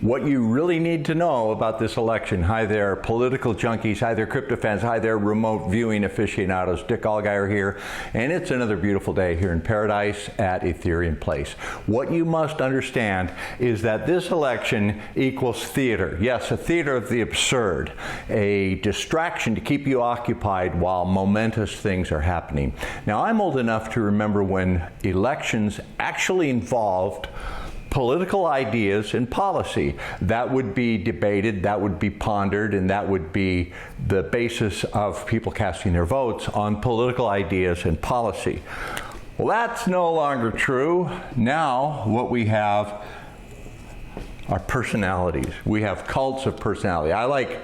what you really need to know about this election. Hi there, political junkies. Hi there, crypto fans. Hi there, remote viewing aficionados. Dick Allgire here, and it's another beautiful day here in paradise at Ethereum Place. What you must understand is that this election equals theater. Yes, a theater of the absurd, a distraction to keep you occupied while momentous things are happening. Now, I'm old enough to remember when elections actually involved political ideas and policy. That would be debated, that would be pondered, and that would be the basis of people casting their votes on political ideas and policy. Well, that's no longer true. Now, what we have are personalities. We have cults of personality. I like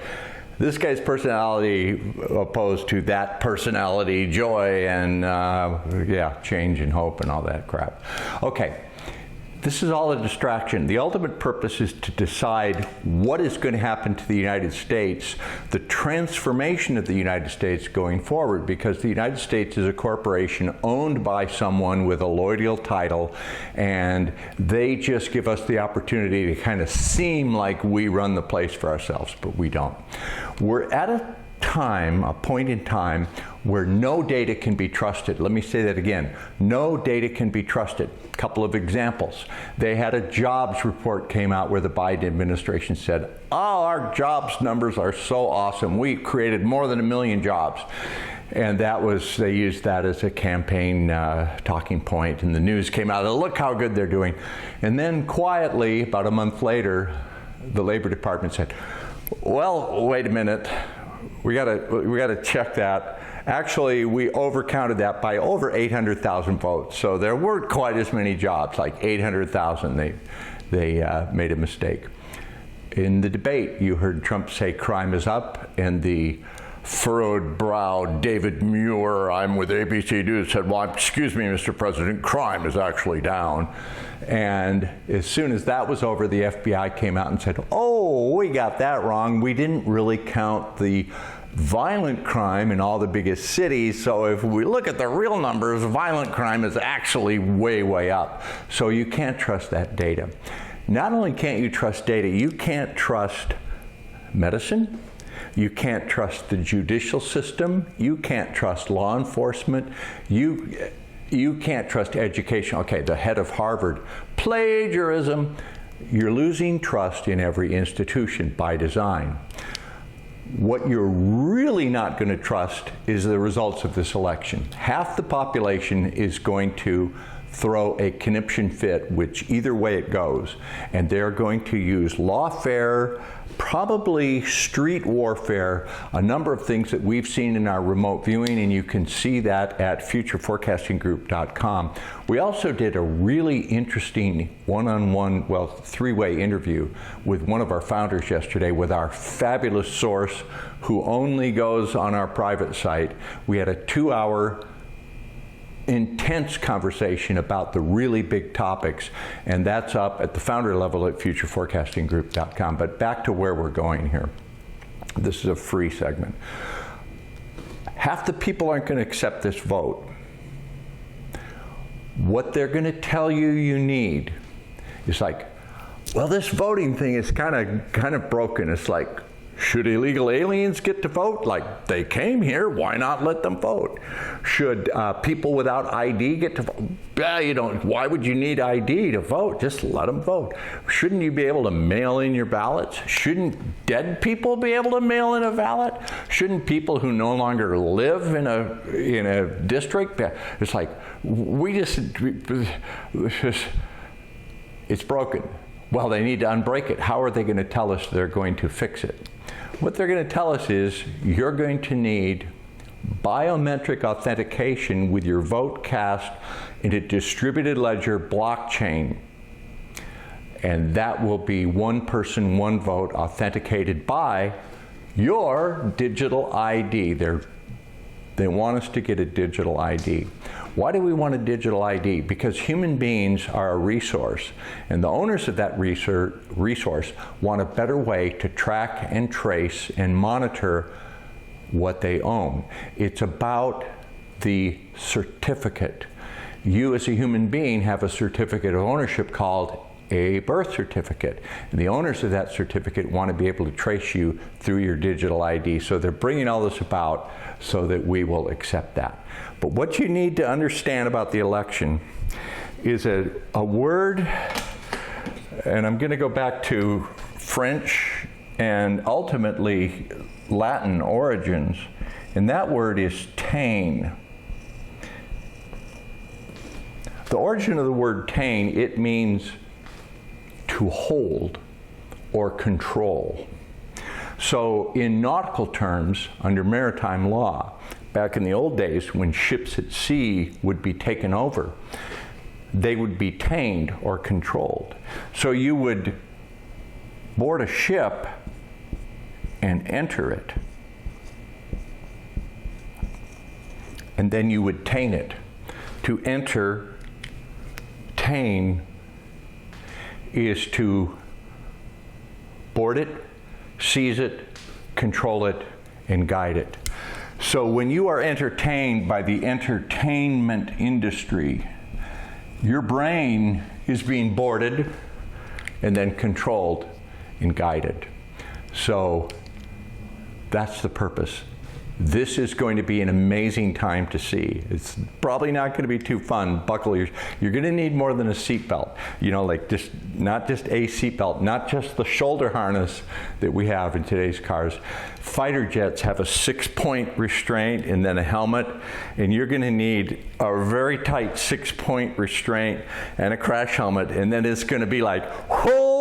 this guy's personality opposed to that personality, joy and change and hope and all that crap. Okay. This is all a distraction. The ultimate purpose is to decide what is going to happen to the United States, the transformation of the United States going forward, because the United States is a corporation owned by someone with a loyal title, and they just give us the opportunity to kind of seem like we run the place for ourselves, but we don't. We're at a point in time where no data can be trusted. Let me say that again. No data can be trusted. A couple of examples. They had a jobs report came out where the Biden administration said, oh, our jobs numbers are so awesome. We created more than 1 million jobs. And that was, they used that as a campaign talking point, and the news came out, look how good they're doing. And then quietly, about a month later, the Labor Department said, well, wait a minute. We gotta check that. Actually, we overcounted that by over 800,000 votes. So there weren't quite as many jobs, like 800,000. They made a mistake. In the debate, you heard Trump say crime is up, and the furrowed brow David Muir, I'm with ABC News, said, well, excuse me, Mr. President, crime is actually down. And as soon as that was over, the FBI came out and said, oh, we got that wrong. We didn't really count the violent crime in all the biggest cities. So if we look at the real numbers, violent crime is actually way, way up. So you can't trust that data. Not only can't you trust data, you can't trust medicine. You can't trust the judicial system. You can't trust law enforcement. You can't trust education. Okay, the head of Harvard, plagiarism. You're losing trust in every institution by design. What you're really not going to trust is the results of this election. Half the population is going to throw a conniption fit, which either way it goes, and they're going to use lawfare, probably street warfare, a number of things that we've seen in our remote viewing, and you can see that at futureforecastinggroup.com. We also did a really interesting three-way interview with one of our founders yesterday with our fabulous source who only goes on our private site. We had a 2-hour intense conversation about the really big topics, and that's up at the founder level at futureforecastinggroup.com. But back to where we're going here. This is a free segment. Half the people aren't going to accept this vote. What they're going to tell you need is like, well, this voting thing is kind of broken. It's like, should illegal aliens get to vote? Like, they came here, why not let them vote? Should people without ID get to vote? Why would you need ID to vote? Just let them vote. Shouldn't you be able to mail in your ballots? Shouldn't dead people be able to mail in a ballot? Shouldn't people who no longer live in a district? It's like, it's broken. Well, they need to unbreak it. How are they going to tell us they're going to fix it? What they're going to tell us is you're going to need biometric authentication with your vote cast in a distributed ledger blockchain. And that will be one person, one vote authenticated by your digital ID. They want us to get a digital ID. Why do we want a digital ID? Because human beings are a resource, and the owners of that resource want a better way to track and trace and monitor what they own. It's about the certificate. You as a human being have a certificate of ownership called a birth certificate. And the owners of that certificate want to be able to trace you through your digital ID. So they're bringing all this about so that we will accept that. But what you need to understand about the election is a word, and I'm going to go back to French and ultimately Latin origins, and that word is Tain. The origin of the word Tain, it means to hold or control. So in nautical terms, under maritime law, back in the old days when ships at sea would be taken over, they would be tained or controlled. So you would board a ship and enter it, and then you would tain it. To enter, tain, is to board it, seize it, control it, and guide it. So when you are entertained by the entertainment industry, your brain is being boarded and then controlled and guided. So that's the purpose. This is going to be an amazing time to see. It's probably not going to be too fun. Buckle yours. You're going to need more than a seatbelt. You know, like just not just a seatbelt, not just the shoulder harness that we have in today's cars. Fighter jets have a 6-point restraint and then a helmet, and you're going to need a very tight 6-point restraint and a crash helmet, and then it's going to be like, whoa!